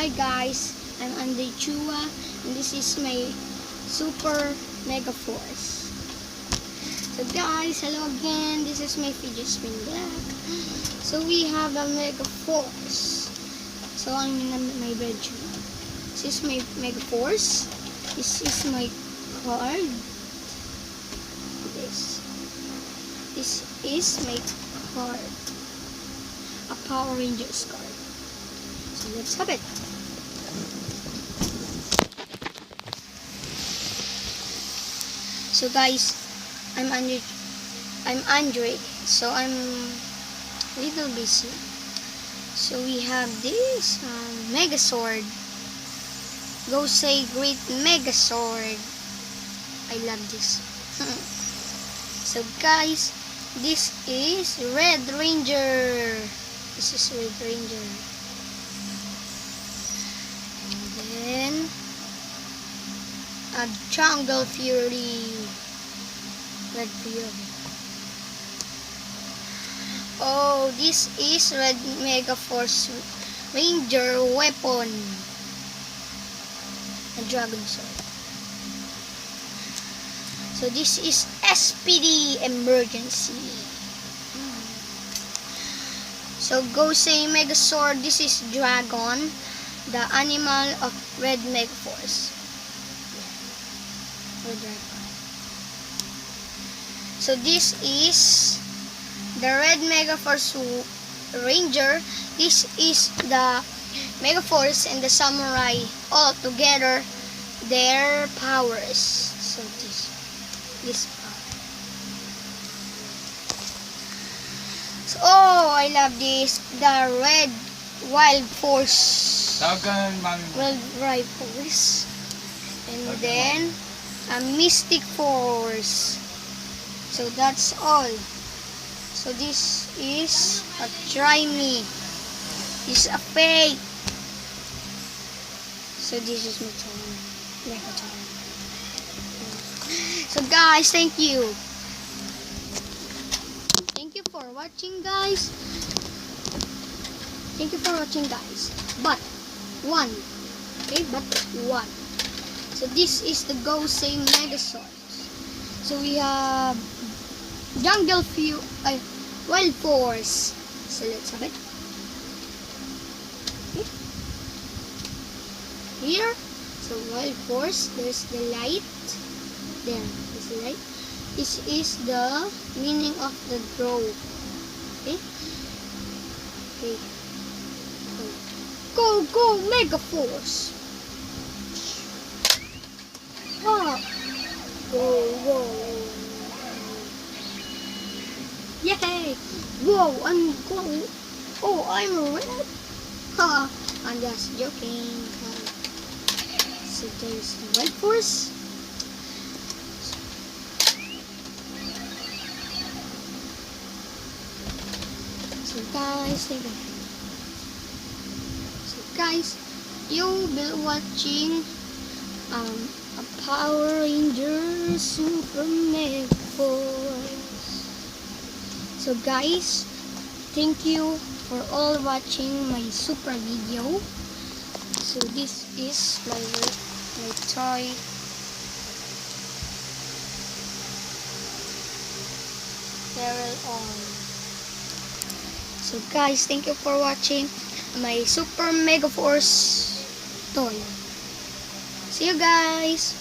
Hi guys, I'm Andy Chua and this is my Super Mega Force. So guys, hello again. This is my Fidget Spin Black. So we have a Mega Force. So I'm in my bedroom. This is my Mega Force. This is my card. This is my card. A Power Rangers card. So let's have it. So guys, I'm Andre. So I'm a little busy. So we have this Megazord. Go say great Megazord. I love this. So guys, this is Red Ranger. This is Red Ranger. And then a Jungle Fury. Red Fury. Oh, this is Red Mega Force Ranger weapon. A Dragon Sword. So this is SPD Emergency. So go say Megazord. This is Dragon, the animal of Red Mega Force. Red Dragon. So this is the Red Mega Force Ranger. This is the Mega Force and the Samurai all together. Their powers. So this power. So, oh, I love this. The Red Wild Force. Wild Force. And then a Mystic Force. So that's all. So this is a Try Me. This is a fake. So this is my turn. So guys, thank you. Thank you for watching, guys. Thank you for watching, guys. But one. Okay, but one. So this is the Go Say Megazord. So we have Jungle Fury, Wild Force. So let's have it. Okay. Here, so Wild Force. There's the light. There's the light. This is the meaning of the draw. Okay. Okay. Go Mega Force. Ah. Go. Yay! Whoa, I'm going. Oh, I'm red. Ha! I'm just joking. So there's the Red Force. So guys, you'll be watching a Power Rangers Super Mega Force. So guys, thank you for all watching my super video. So this is my toy. So guys, thank you for watching my Super Mega Force toy. See you guys.